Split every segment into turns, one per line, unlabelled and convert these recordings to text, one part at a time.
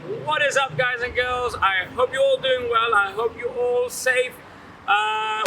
What is up, guys and girls? I hope you're all doing well. I hope you're all safe.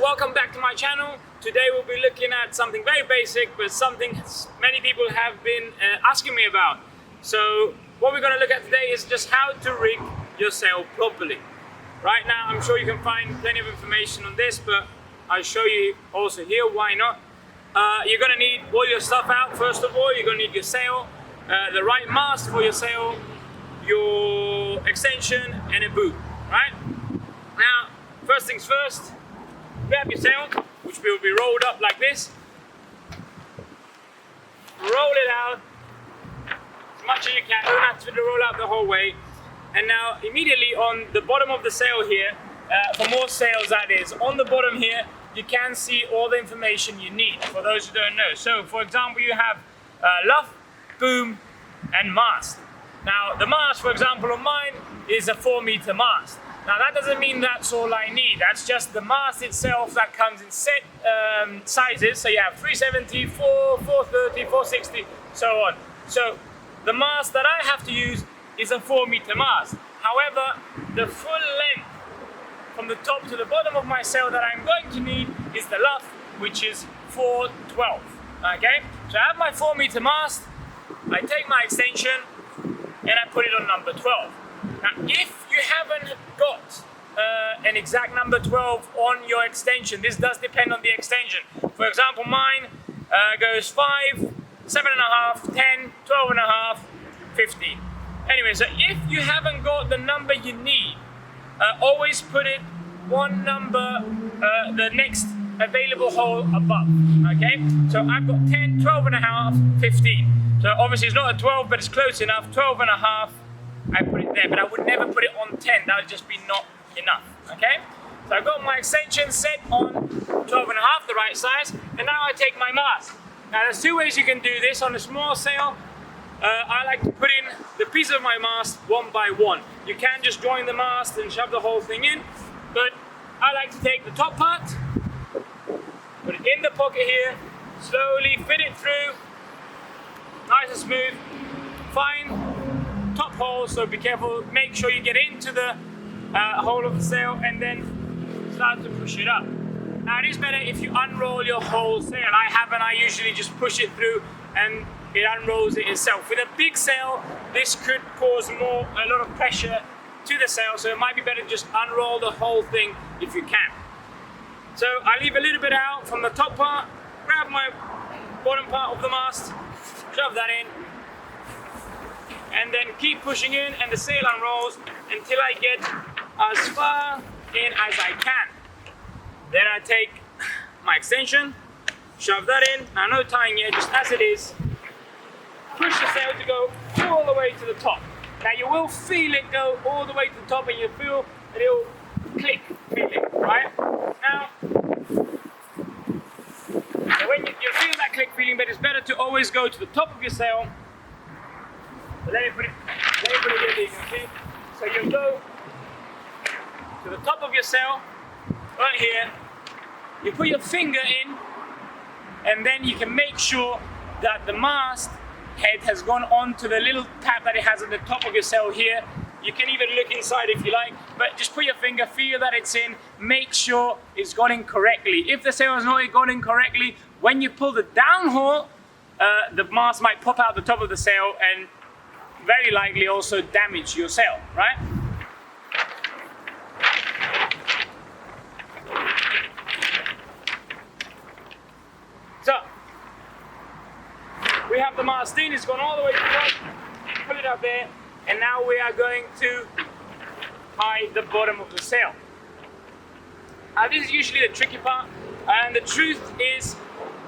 Welcome back to my channel. Today we'll be looking at something very basic, but something many people have been asking me about. So what we're going to look at today is just how to rig your sail properly. Right now, I'm sure you can find plenty of information on this, but I'll show you also here why not. You're going to need all your stuff out. First of all, you're going to need your sail, the right mast for your sail, your extension, and a boot, right? Now, first things first, grab your sail, which will be rolled up like this. Roll it out as much as you can. You don't have to roll out the whole way. And now, immediately on the bottom of the sail here, for more sails that is, on the bottom here, you can see all the information you need, for those who don't know. So, for example, you have luff, boom, and mast. Now, the mast, for example, on mine is a 4-meter mast. Now, that doesn't mean that's all I need. That's just the mast itself that comes in set sizes. So you have 370, 430, 460, so on. So the mast that I have to use is a 4-meter mast. However, the full length from the top to the bottom of my sail that I'm going to need is the luff, which is 412. Okay? So I have my 4-meter mast. I take my extension and I put it on number 12. Now, if you haven't got an exact number 12 on your extension, this does depend on the extension. For example, mine goes 5, 7.5, 10, 12.5, 15. Anyway, so if you haven't got the number you need, always put it one number, the next available hole above, okay? So I've got 10, 12.5, 15. So obviously it's not a 12, but it's close enough. 12.5, I put it there, but I would never put it on 10. That would just be not enough, okay? So I've got my extension set on 12.5, the right size, and now I take my mast. Now there's two ways you can do this. On a small sail, I like to put in the piece of my mast one by one. You can just join the mast and shove the whole thing in, but I like to take the top part, put it in the pocket here, slowly fit it through, nice and smooth. Find top hole, so be careful, make sure you get into the hole of the sail and then start to push it up. Now it is better if you unroll your whole sail. I usually just push it through and it unrolls it itself. With a big sail, this could cause a lot of pressure to the sail, so it might be better to just unroll the whole thing if you can. So I leave a little bit out from the top part, grab my bottom part of the mast, shove that in, and then keep pushing in, and the sail unrolls until I get as far in as I can. Then I take my extension, shove that in, now no tying here, just as it is, push the sail to go all the way to the top. Now you will feel it go all the way to the top, and you feel that it will click feeling, right? Now, when you feel that click feeling, but it's better to always go to the top of your sail. Let me put it here so you can see. So you go to the top of your sail, right here. You put your finger in, and then you can make sure that the mast head has gone onto the little tab that it has at the top of your sail here. You can even look inside if you like, but just put your finger, feel that it's in, make sure it's gone in correctly. If the sail has not gone in correctly, when you pull the downhaul, the mast might pop out the top of the sail and very likely also damage your sail, right? So, we have the mast in, it's gone all the way to the top, put it up there, and now we are going to tie the bottom of the sail. Now this is usually the tricky part, and the truth is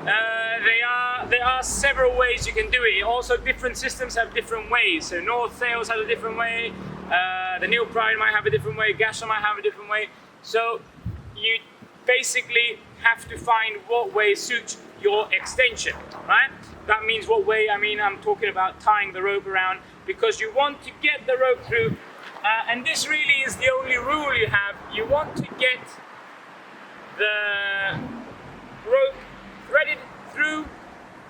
there are several ways you can do it. Also, different systems have different ways. So North Sails has a different way, the Neil Pride might have a different way, Gaston might have a different way. So you basically have to find what way suits your extension, right? That means what way, I'm talking about tying the rope around, because you want to get the rope through, and this really is the only rule you have. You want to get the rope threaded through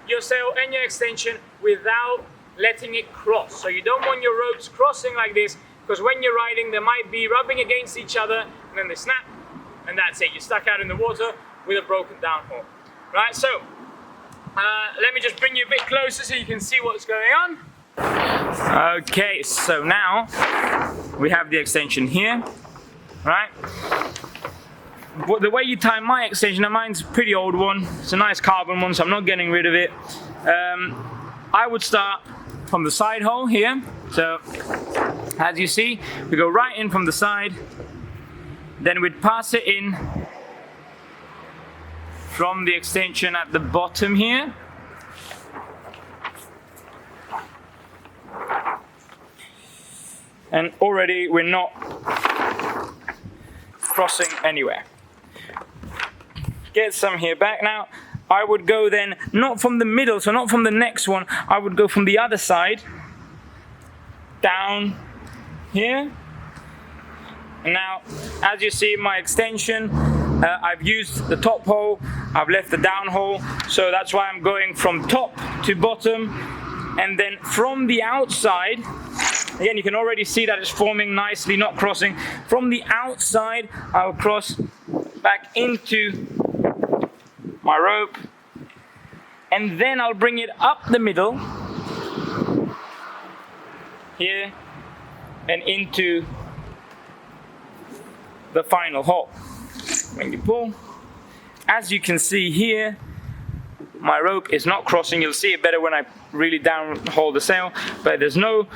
your sail and your extension without letting it cross. So you don't want your ropes crossing like this. because when you're riding, they might be rubbing against each other, and then they snap, and that's it. You're stuck out in the water with a broken downhaul. Right, so let me just bring you a bit closer so you can see what's going on. Okay, so now we have the extension here, right? But the way you tie my extension, now mine's a pretty old one. It's a nice carbon one, so I'm not getting rid of it. I would start from the side hole here. So as you see, we go right in from the side, then we'd pass it in from the extension at the bottom here. And already we're not crossing anywhere. Get some here back. Now I would go then not from the middle, so not from the next one, I would go from the other side down here. And now as you see, my extension, I've used the top hole, I've left the down hole, so that's why I'm going from top to bottom. And then from the outside, again, you can already see that it's forming nicely, not crossing. From the outside, I'll cross back into my rope, and then I'll bring it up the middle here and into the final hole. When you pull, as you can see here, my rope is not crossing. You'll see it better when I really downhaul the sail, but there's no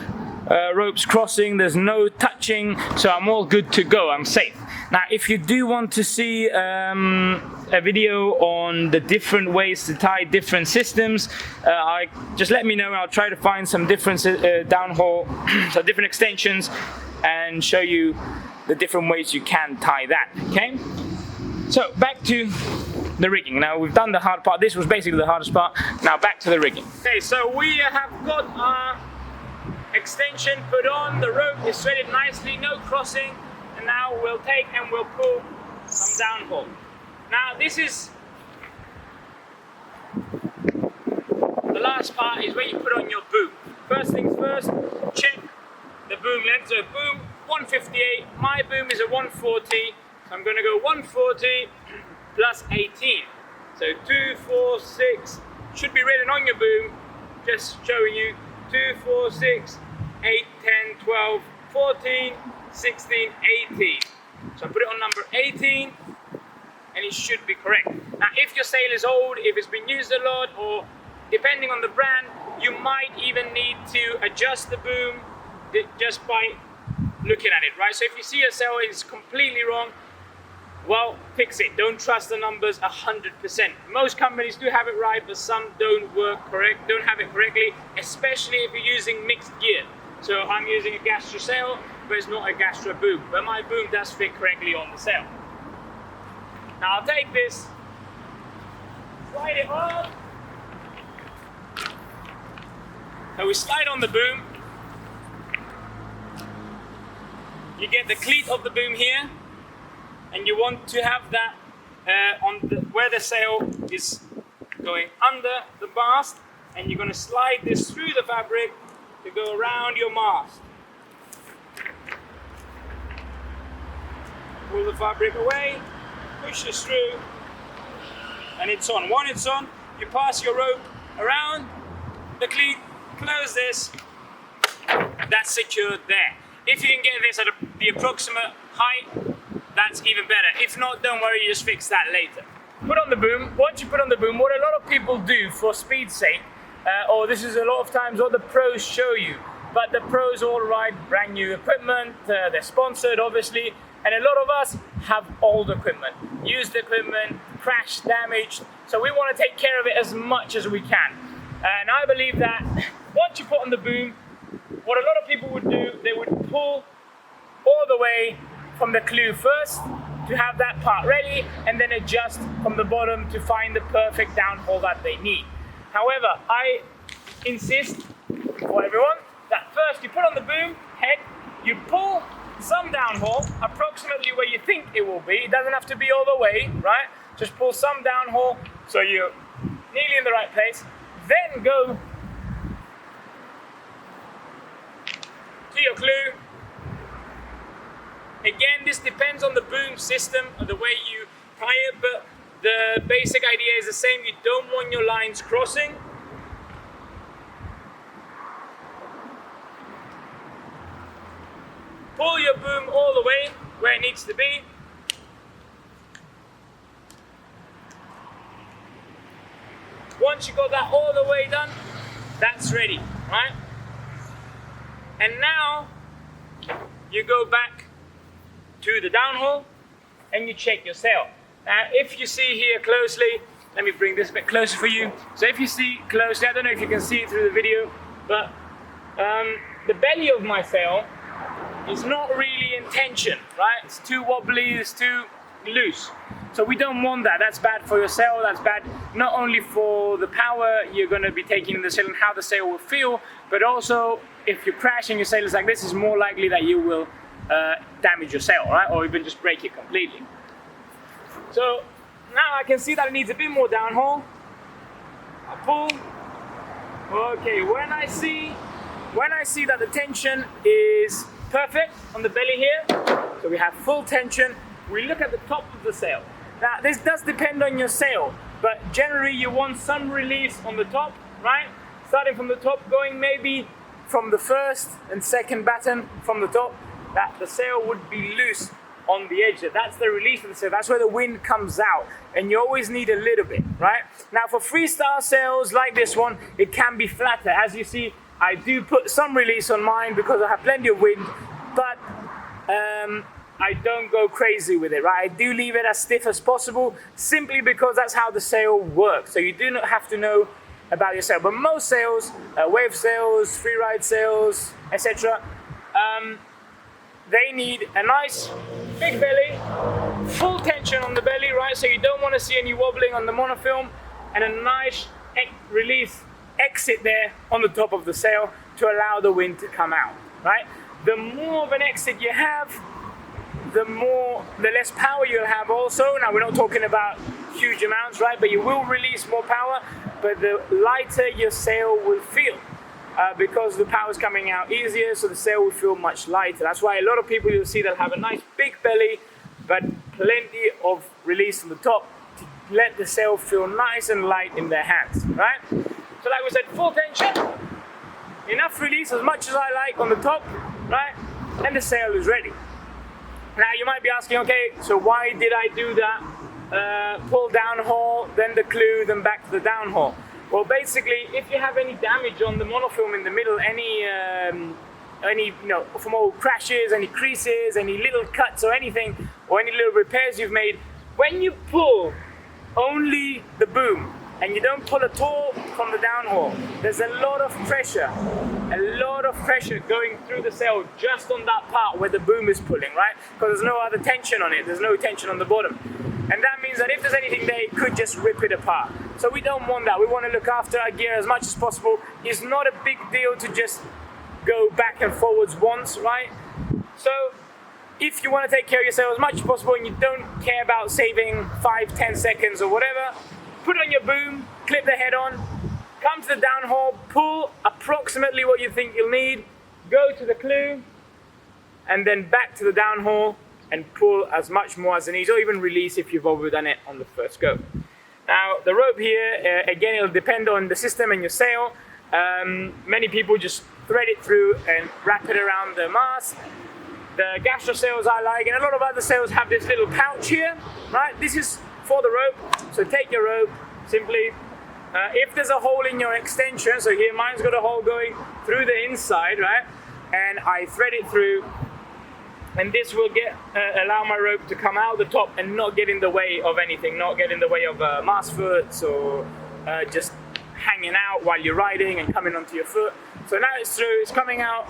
ropes crossing, there's no touching, so I'm all good to go, I'm safe. Now if you do want to see a video on the different ways to tie different systems, just let me know and I'll try to find some different downhaul, so different extensions, and show you the different ways you can tie that, okay? So back to the rigging. Now we've done the hard part. This was basically the hardest part. Now back to the rigging. Okay, so we have got our extension put on. The rope is threaded nicely, no crossing. And now we'll take and we'll pull some downhaul. Now this is the last part, is where you put on your boom. First things first, check the boom length. So boom 158. My boom is a 140. So I'm going to go 140 plus 18. So 2, 4, 6 should be written on your boom. Just showing you 2, 4, 6, 8, 10, 12, 14, 16, 18. So I put it on number 18 and it should be correct. Now if your sail is old, if it's been used a lot, or depending on the brand, you might even need to adjust the boom just by looking at it, right? So if you see a sail is completely wrong, well, fix it. Don't trust the numbers 100%. Most companies do have it right, but some don't have it correctly, especially if you're using mixed gear. So I'm using a Gastra sail, but it's not a Gastra boom. But my boom does fit correctly on the sail. Now I'll take this, slide it on. So we slide on the boom. You get the cleat of the boom here, and you want to have that where the sail is going under the mast, and you're going to slide this through the fabric to go around your mast. Pull the fabric away, push this through, and it's on. When it's on, you pass your rope around the cleat, close this, that's secured there. If you can get this at the approximate height, that's even better. If not, don't worry, you just fix that later. Put on the boom. Once you put on the boom, what a lot of people do for speed's sake, or this is a lot of times what the pros show you, but the pros all ride brand new equipment, they're sponsored obviously, and a lot of us have old equipment, used equipment, crashed, damaged, so we want to take care of it as much as we can. And I believe that once you put on the boom, what a lot of people would do, they would pull all the way from the clew first to have that part ready, and then adjust from the bottom to find the perfect downhaul that they need. However, I insist for everyone that first you put on the boom head, you pull some downhaul approximately where you think it will be. It doesn't have to be all the way, right? Just pull some downhaul so you're nearly in the right place. Then go to your clew, Again, this depends on the boom system, or the way you tie it, but the basic idea is the same. You don't want your lines crossing. Pull your boom all the way where it needs to be. Once you got that all the way done, that's ready, right? And now you go back to the downhaul and you check your sail. Now, if you see here closely, let me bring this a bit closer for you. So if you see closely, I don't know if you can see it through the video, but the belly of my sail is not really in tension, right? It's too wobbly, it's too loose. So we don't want that. That's bad for your sail. That's bad not only for the power you're going to be taking in the sail and how the sail will feel, but also if you crash and your sail is like this, it's more likely that you will damage your sail, right? Or even just break it completely. So now I can see that it needs a bit more downhaul. I pull. Okay, when I see that the tension is perfect on the belly here, so we have full tension, we look at the top of the sail. Now this does depend on your sail, but generally you want some release on the top, right? Starting from the top, going maybe from the first and second batten from the top, that the sail would be loose on the edge. That's the release of the sail. That's where the wind comes out, and you always need a little bit, right? Now for freestyle sails like this one, it can be flatter. As you see, I do put some release on mine because I have plenty of wind, but I don't go crazy with it, right? I do leave it as stiff as possible, simply because that's how the sail works. So you do not have to know about your sail. But most sails, wave sails, freeride sails, etc., they need a nice big belly, full tension on the belly, right? So you don't want to see any wobbling on the monofilm, and a nice release exit there on the top of the sail to allow the wind to come out, right? The more of an exit you have, the less power you'll have also. Now we're not talking about huge amounts, right? But you will release more power, but the lighter your sail will feel because the power is coming out easier, so the sail will feel much lighter. That's why a lot of people you'll see that have a nice big belly, but plenty of release on the top to let the sail feel nice and light in their hands, right? So like we said, full tension, enough release, as much as I like on the top, right? And the sail is ready. Now you might be asking, okay, so why did I do that? Pull downhaul, then the clue, then back to the downhaul. Well, basically, if you have any damage on the monofilm in the middle, any from all crashes, any creases, any little cuts or anything, or any little repairs you've made, when you pull only the boom and you don't pull at all from the downhaul, there's a lot of pressure going through the sail just on that part where the boom is pulling, right? Because there's no other tension on it, there's no tension on the bottom. And that means that if there's anything there, it could just rip it apart. So we don't want that. We want to look after our gear as much as possible. It's not a big deal to just go back and forwards once, right? So if you want to take care of your sail as much as possible and you don't care about saving 5-10 seconds or whatever, put on your boom, clip the head on, come to the downhaul, pull approximately what you think you'll need, go to the clue, and then back to the downhaul and pull as much more as it needs, or even release if you've overdone it on the first go. Now the rope here, again, it'll depend on the system and your sail. Many people just thread it through and wrap it around the mast. The gastro sails I like, and a lot of other sails have this little pouch here, right? This is for the rope, so take your rope, simply. If there's a hole in your extension, so here mine's got a hole going through the inside, right? And I thread it through, and this will allow my rope to come out the top and not get in the way of anything, not get in the way of mast foots or just hanging out while you're riding and coming onto your foot. So now it's through, it's coming out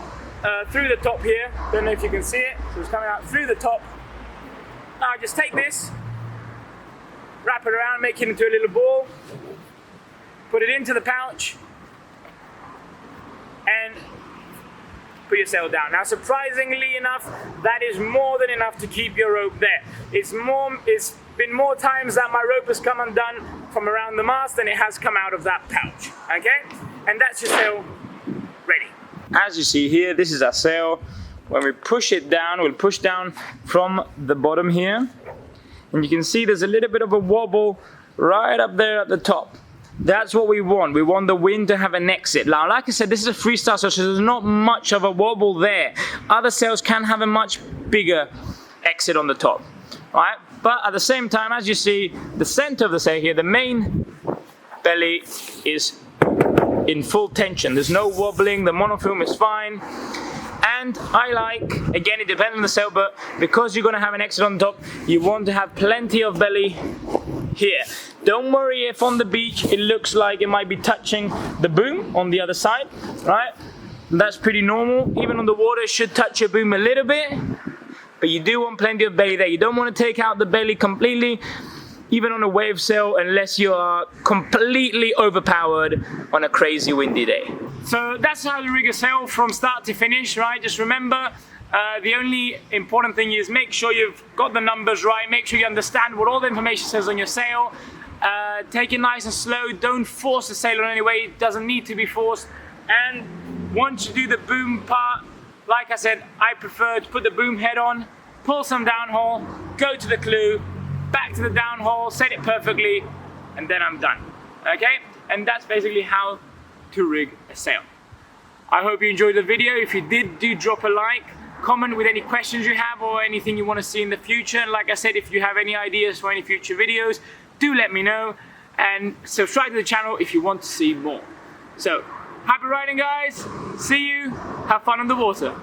through the top here. Don't know if you can see it. So it's coming out through the top. Now just take this, wrap it around, make it into a little ball, put it into the pouch, and put your sail down. Now surprisingly enough, that is more than enough to keep your rope there. It's been more times that my rope has come undone from around the mast than it has come out of that pouch, okay? And that's your sail ready. As you see here, this is our sail. when we push it down, we'll push down from the bottom here. And you can see there's a little bit of a wobble right up there at the top. That's what we want. We want the wind to have an exit. Now, like I said, this is a freestyle sail, so there's not much of a wobble there. Other sails can have a much bigger exit on the top, right? But at the same time, as you see, the center of the sail here, the main belly is in full tension. There's no wobbling, the monofilm is fine. And I like, again, it depends on the sail, but because you're gonna have an exit on top, you want to have plenty of belly here. Don't worry if on the beach it looks like it might be touching the boom on the other side, right? That's pretty normal. Even on the water, it should touch your boom a little bit, but you do want plenty of belly there. You don't want to take out the belly completely, even on a wave sail, unless you are completely overpowered on a crazy windy day. So that's how you rig a sail from start to finish, right? Just remember, the only important thing is make sure you've got the numbers right, make sure you understand what all the information says on your sail. Take it nice and slow, don't force the sail in any way, it doesn't need to be forced. And once you do the boom part, like I said, I prefer to put the boom head on, pull some downhaul, go to the clue, back to the downhaul, set it perfectly, and then I'm done, okay? And that's basically how to rig a sail. I hope you enjoyed the video. If you did, do drop a like, comment with any questions you have or anything you want to see in the future. And like I said, if you have any ideas for any future videos, do let me know, and subscribe to the channel if you want to see more. So, happy riding guys, see you, have fun on the water.